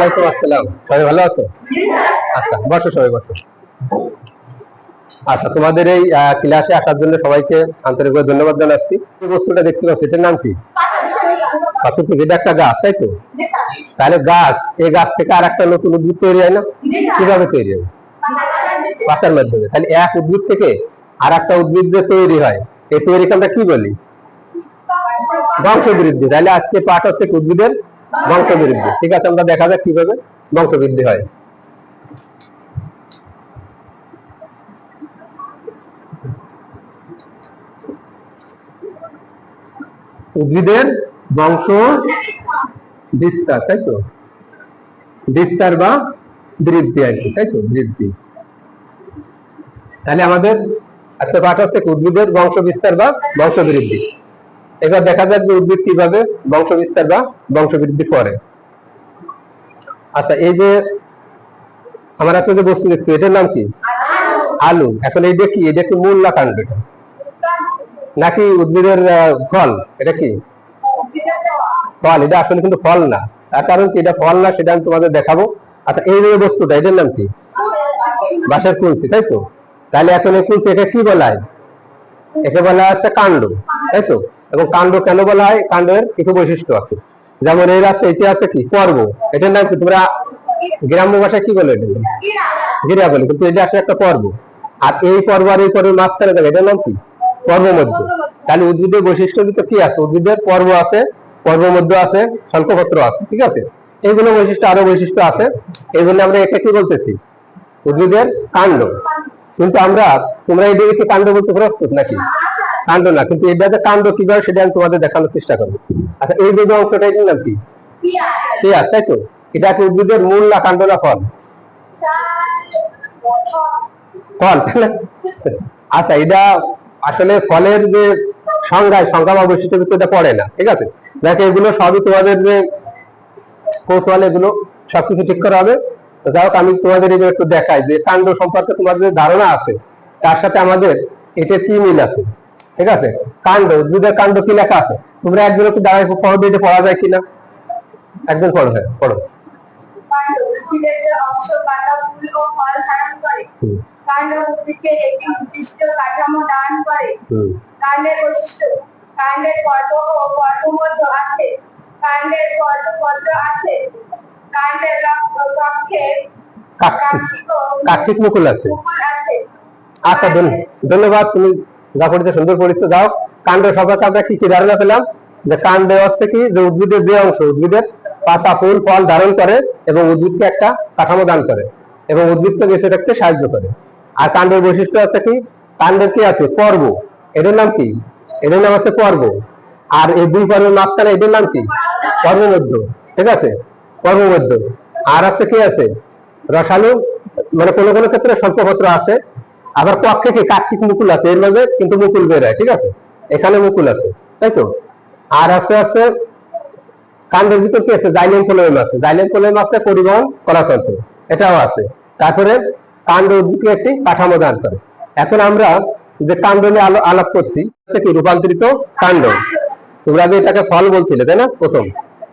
ওয়ালাইকুম আসসালাম। সবাই ভালো আছো? আচ্ছা, বসো, সবাই বসো। আচ্ছা, তোমাদের এই ক্লাসে আসার জন্য সবাইকে আন্তরিকভাবে ধন্যবাদ জানাচ্ছি। এই বস্তুটা দেখতে পাচ্ছ, এটার নাম কি? পাথর। এটা একটা গাছ, তাই তো? তাহলে গাছ, এই গাছ থেকে আর একটা নতুন উদ্ভিদ তৈরি হয় না? কিভাবে তৈরি হয়? পাতার মাধ্যমে। তাহলে এক উদ্ভিদ থেকে আর একটা উদ্ভিদ যে তৈরি হয়, এই তৈরিটা কি বলি? বংশবৃদ্ধি। তাহলে আজকে পাঠ হচ্ছে উদ্ভিদের বংশবৃদ্ধি। ঠিক আছে, আমরা দেখা যাক কিভাবে বংশবৃদ্ধি হয়। উদ্ভিদের বংশ বিস্তার, তাই তো? বিস্তার বা বৃদ্ধি আর কি, তাই তো? বৃদ্ধি। তাহলে আমাদের আজকে পাঠ হচ্ছে উদ্ভিদের বংশ বিস্তার বা বংশবৃদ্ধি। এবার দেখা যাক যে উদ্ভিদ কিভাবে বংশ বিস্তার বা বংশবৃদ্ধি করে। আচ্ছা, এই যে আমার একটা যে বস্তু দেখছি, এটার নাম কি? আলু। এখন এই দেখি, এটা কি মূল না কাণ্ড? নাকি উদ্ভিদের ফল? এটা কি ফল? এটা আসলে কিন্তু ফল না। তার কারণ কি? এটা ফল না, সেটা আমি তোমাদের দেখাবো। আচ্ছা, এই যে বস্তুটা, এটার নাম কি? বাঁশের কুলসি, তাই তো? তাহলে এখন এই কুলসি, এটা কি বলা হয়? একে বলা হচ্ছে কাণ্ড, তাই তো? এবং কাণ্ড কেন বলা হয়? কাণ্ডের কিছু বৈশিষ্ট্য আছে। যেমন এই রাস্তা, এটা আছে কি? পর্ব। এটার নাম কি? তোমরা গ্রাম্য ভাষায় কি বলে? এটা গিরা বলে, কিন্তু এটা আসলে একটা পর্ব। আর এই পর্ব আর এই পর্বের মাঝখানে থাকে, এটার নাম কি? পর্ব মধ্য। তাহলে উদ্ভিদের বৈশিষ্ট্য তো কি আছে? উদ্ভিদের পর্ব আছে, পর্ব মধ্য আছে, শল্কপত্র আছে, ঠিক আছে? এইগুলো বৈশিষ্ট্য, আরো বৈশিষ্ট্য আছে। এই জন্য আমরা একে কি বলতেছি? উদ্ভিদের কাণ্ড। কিন্তু আমরা, তোমরা এই দিকে কাণ্ড বলতে প্রস্তুত নাকি? কাণ্ড না, কিন্তু এটা যে কাণ্ড কিভাবে সেটা আমি তোমাদের দেখানোর চেষ্টা করবো। আচ্ছা, এই যে অংশটা, এটার নাম কি? পেঁয়াজ, তাই তো? এটা কি উদ্ভিদের মূল না কাণ্ড না ফল? ফল। আচ্ছা, এটা আসলে ফলের যে সংজ্ঞা বা বৈশিষ্ট্যের ভিতরে এটা পড়ে না, ঠিক আছে? দেখো, এগুলো সবই তোমাদের যে কৌশল, এগুলো সবকিছু ঠিক করা হবে। যাই হোক, আমি তোমাদের এই একটু দেখাই যে কাণ্ড সম্পর্কে তোমাদের যে ধারণা আছে, তার সাথে আমাদের এটা কি মিল আছে, ঠিক আছে? কাণ্ড, উদ্ভিদের কাণ্ড কি লেখা আছে? তোমরা একজন একটু দাঁড়ায় পড়ো, এটা পড়া যায় কিনা? একজন পড়ো, হ্যাঁ পড়ো। কাণ্ড উদ্ভিদের যে অংশ পাতা, ফুল ও ফল ধারণ করে। কাণ্ড উদ্ভিদকে একটি নির্দিষ্ট কাঠামো দান করে। কাণ্ডের বৈশিষ্ট্য: কাণ্ডের পর্ব ও পর্বমধ্য আছে, কাণ্ডের পর্বপত্র আছে, কাণ্ডের পক্ষে কার্তিক মুকুল আছে। আচ্ছা, ধন্যবাদ, তুমি যা পড়েছো সুন্দর পড়েছো। যাও, কাণ্ড সম্পর্কে আমরা কি কি ধারণা পেলাম? যে কাণ্ডে হচ্ছে কি, যে উদ্ভিদের যে অংশ, উদ্ভিদের পাতা, ফুল, ফল ধারণ করে এবং উদ্ভিদকে একটা কাঠামো দান করে এবং উদ্ভিদকে বেঁচে থাকতে সাহায্য করে। আর কাণ্ডের বৈশিষ্ট্য আছে কি? কাণ্ডের কি আছে? পর্ব। এটার নাম কি? এটার নাম আছে পর্ব। আর এই দুই পর্বের মাঝখানে এটার নাম কি? পর্ব মধ্য, ঠিক আছে? পর্ব মধ্য। আর আছে কি? আছে রসালু, মানে কোনো কোনো ক্ষেত্রে স্বল্পপত্র আছে। আবার পক্ষে কি? কার্তিক মুকুল আছে, এর মাঝে কিন্তু মুকুল বের হয়, ঠিক আছে? এখানে মুকুল আছে, তাই তো? আর আছে কাণ্ডের ভিতর কি আছে? জাইলেম ফ্লোয়েম আছে। জাইলেম ফ্লোয়েম আছে পরিবহন কলাতন্ত্র, এটাও আছে। তারপরে কাণ্ড উদ্ভিদকে একটি কাঠামো দান করে। এখন আমরা যে কাণ্ড নিয়ে আলাপ করছি, কি রূপান্তরিত কাণ্ড। তোমরা যে এটাকে ফল বলছিলে, তাই না প্রথম?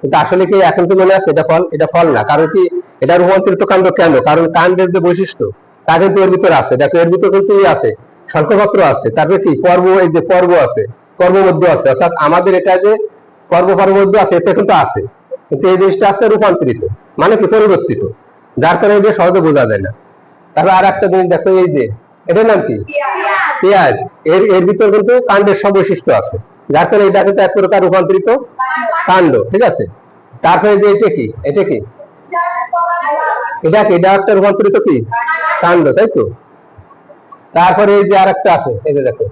কিন্তু আসলে কি এখন তো মনে আছে এটা ফল? এটা ফল না। কারণ কি? এটা রূপান্তরিত কাণ্ড কেন? কারণ কাণ্ডের যে বৈশিষ্ট্য, তা কিন্তু এর ভিতরে আছে। দেখো, এর ভিতরে কিন্তু আছে, শঙ্খপত্র আছে, তারপরে কি পর্ব, এই যে পর্ব আছে, পর্ব মধ্য আছে। অর্থাৎ আমাদের এটা যে পর্ব মধ্য আছে, এটা কিন্তু আছে, কিন্তু এই জিনিসটা আছে রূপান্তরিত, মানে কি পরিবর্তিত, যার কারণে এটা সহজে বোঝা যায় না। তারপর আর একটা জিনিস দেখো, এই যে এটার নাম কি? পেঁয়াজ। এর ভিতর কিন্তু কাণ্ডের সব বৈশিষ্ট্য আছে, যার কারণে এটা কিন্তু এক প্রকার রূপান্তরিত কাণ্ড, ঠিক আছে? তারপরে যে এটা কি? এটা কি? এটা কি? এটা একটা রূপান্তরিত কি কাণ্ড, তাই তো? তারপরে এই যে আর একটা আছে, এই যে দেখো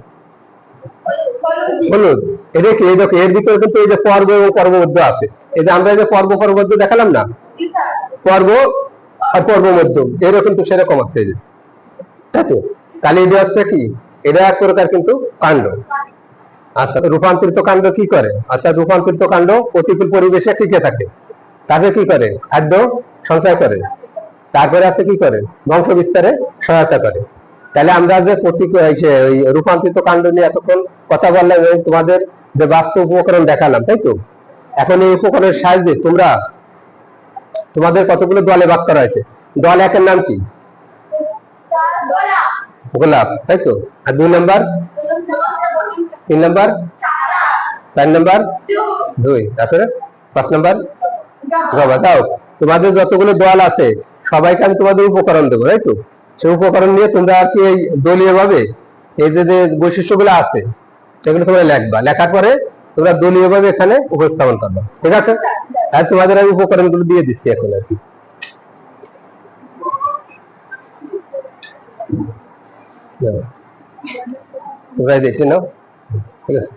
হলুদ। এটা কি? এই দেখো, এর ভিতরে কিন্তু এই যে পর্ব এবং পর্বমধ্য আছে। এই যে আমরা এই যে পর্বমধ্য দেখালাম না, পর্ব আর পর্বমধ্য, এরও কিন্তু সেরকম আছে, তাই তো? তাহলে এটা হচ্ছে কি? এটা এক প্রকার কিন্তু কাণ্ড। আচ্ছা, রূপান্তরিত কাণ্ড কি করে? অর্থাৎ রূপান্তরিত কাণ্ড প্রতিকূল পরিবেশে টিকে থাকে, তারপরে কি করে? খাদ্য সঞ্চয় করে। তারপরে আছে কি করে? বংশ বিস্তারে সহায়তা করে। তাহলে আমরা যে রূপান্তরিত কাণ্ড নিয়ে এতক্ষণ কথা বললাম, তোমাদের যে বাস্তব উপকরণ দেখালাম, তাই তো? এখন এই উপকরণের সাহায্যে তোমরা তোমাদের কতগুলো দলে ভাগ করা হয়েছে। দল একের নাম কি? গোলাপ, তাই তো। আর 2 নাম্বার, 3 নাম্বার, 4 নাম্বার, 2, তারপরে 5 নাম্বার জবা। দাও, তোমাদের যতগুলো দল আছে সবাইকে আমি তোমাদের উপকরণ দেবো, তাই তো। সেই উপকরণ নিয়ে তোমরা আর কি এই দলীয় ভাবে এই যে বৈশিষ্ট্যগুলো আছে সেগুলো তোমরা লিখবা। লেখার পরে তোমরা দলীয় ভাবে এখানে উপস্থাপন করবে, ঠিক আছে। আর তোমাদের আমি উপকরণগুলো দিয়ে দিচ্ছি এখন আর কি। তোমরা দেখে নাও, ঠিক আছে।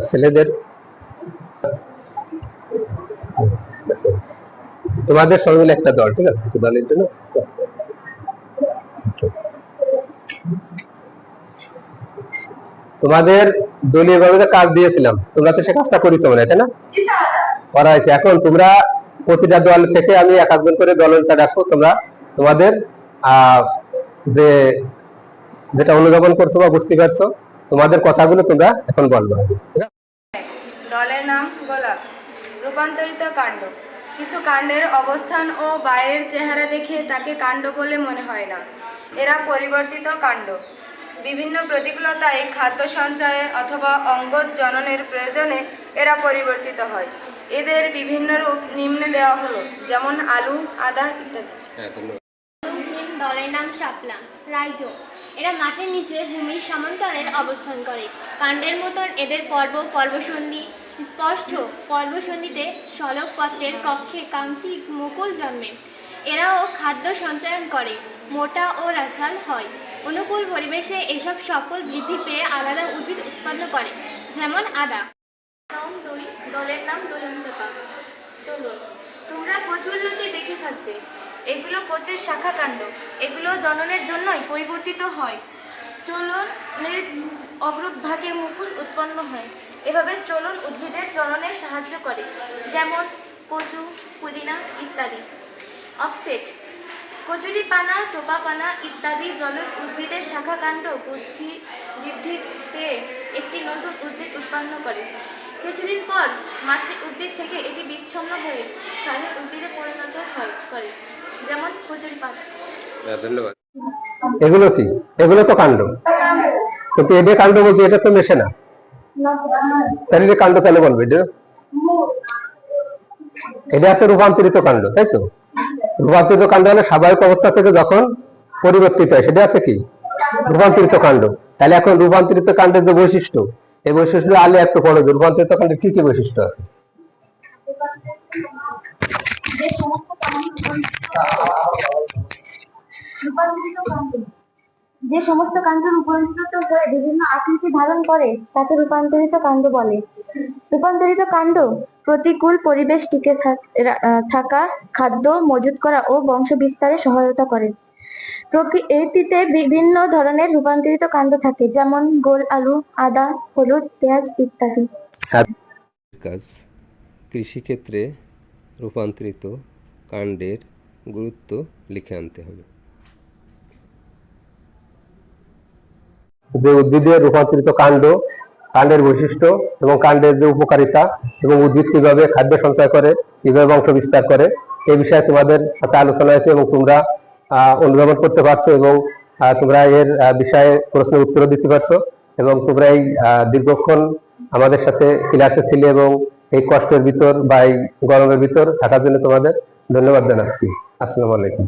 ছেলেদের তোমাদের সঙ্গে মিলে একটা দল, ঠিক আছে। দলের জন্য তোমাদের দলীয় ভাবে কাজ দিয়েছিলাম, তোমরা তো সে কাজটা করেছো মনে হয়, তাই না? করা হয়েছে। এখন তোমরা প্রতিটা দল থেকে আমি 1 একজন করে দলটা রাখবো। তোমরা তোমাদের যেটা অনুধাবন করছো বা বুঝতে পারছো তোমাদের কথাগুলো তোমরা এখন বলবো। দলের নাম গোলাপ। রূপান্তরিত কাণ্ড। কিছু কাণ্ডের অবস্থান ও বাইরের চেহারা দেখে তাকে কাণ্ড বলে মনে হয় না, এরা পরিবর্তিত কাণ্ড। বিভিন্ন প্রতিকূলতায় খাদ্য সঞ্চয়ে অথবা অঙ্গজ জননের প্রয়োজনে এরা পরিবর্তিত হয়। এদের বিভিন্ন রূপ নিম্নে দেওয়া হলো, যেমন আলু, আদা ইত্যাদি। দলের নাম শাপলা, রাইজো। এরা মাটির নিচে ভূমির সমান্তরালে অবস্থান করে। কাণ্ডের মতন এদের পর্বসন্ধি স্পষ্ট। পর্বসন্ধিতে সলক পত্রের কক্ষে কাঙ্ক্ষী মুকুল জন্মে। এরাও খাদ্য সঞ্চয়ন করে, মোটা ও রাসাল হয়। অনুকূল পরিবেশে এসব সকল বৃদ্ধি পেয়ে আলাদা উদ্ভিদ উৎপন্ন করে, যেমন আদা। নং 2, দলের নাম দোলন চাপা। চলো, তোমরা কচুল্লতি দেখে থাকবে। এগুলো কচুর শাখা কাণ্ড। এগুলো জননের জন্যই পরিবর্তিত হয়। স্টোলনের অগ্রভাগে মুকুল উৎপন্ন হয়। এভাবে স্টোলন উদ্ভিদের জননে সাহায্য করে, যেমন কচু, পুদিনা ইত্যাদি। অফসেট, কচুরি পানা, টোপা পানা ইত্যাদি জলজ উদ্ভিদের শাখা কাণ্ড বৃদ্ধি পেয়ে একটি নতুন উদ্ভিদ উৎপন্ন করে। কিছুদিন পর মাতৃ উদ্ভিদ থেকে এটি বিচ্ছিন্ন হয়ে স্বাধীন উদ্ভিদে পরিণত করে, যেমন কচুরি পাতা। ধন্যবাদ। এগুলো কি? এগুলো তো কাণ্ড, কিন্তু এটা কাণ্ড বলতে এটা তো মেশে না, তাহলে কাণ্ড কেন বলবে? এটা একটা রূপান্তরিত কাণ্ড, তাই তো। রূপান্তরিত কাণ্ড হলে স্বাভাবিক অবস্থা থেকে যখন পরিবর্তিত হয় সেটা আছে কি? রূপান্তরিত কাণ্ড। তাহলে এখন রূপান্তরিত কাণ্ডের যে বৈশিষ্ট্য, এই বৈশিষ্ট্য আলে একটু পড়ো। রূপান্তরিত কাণ্ডের কি কি বৈশিষ্ট্য আছে? যে সমস্ত কাণ্ড রূপান্তরিত হয়ে বিভিন্ন আকৃতি ধারণ করে তাকে রূপান্তরিত কাণ্ড বলে। রূপান্তরিত কাণ্ড প্রতিকূল পরিবেশ টিকে থাকা, খাদ্য মজুত করা ও বংশ বিস্তারে সহায়তা করে। প্রকৃতিতে বিভিন্ন ধরনের রূপান্তরিত কাণ্ড থাকে, যেমন গোল আলু, আদা, হলুদ, পেঁয়াজ ইত্যাদি। কাজ কৃষিক্ষেত্রে রূপান্তরিত কাণ্ডের গুরুত্ব লিখে আনতে হবে। যে উদ্ভিদের রূপান্তরিত কাণ্ড, কাণ্ডের বৈশিষ্ট্য এবং কাণ্ডের যে উপকারিতা এবং উদ্ভিদ কিভাবে খাদ্য সঞ্চয় করে, কিভাবে বংশ বিস্তার করে, এই বিষয়ে তোমাদের সাথে আলোচনা হয়েছে এবং তোমরা অনুধাবন করতে পারছো এবং তোমরা এর বিষয়ে প্রশ্নের উত্তর দিতে পারছো এবং তোমরা এই দীর্ঘক্ষণ আমাদের সাথে ক্লাসে ছিলে এবং এই কষ্টের ভিতর বা এই গরমের ভিতর থাকার জন্য তোমাদের ধন্যবাদ জানাচ্ছি। আসসালামু আলাইকুম।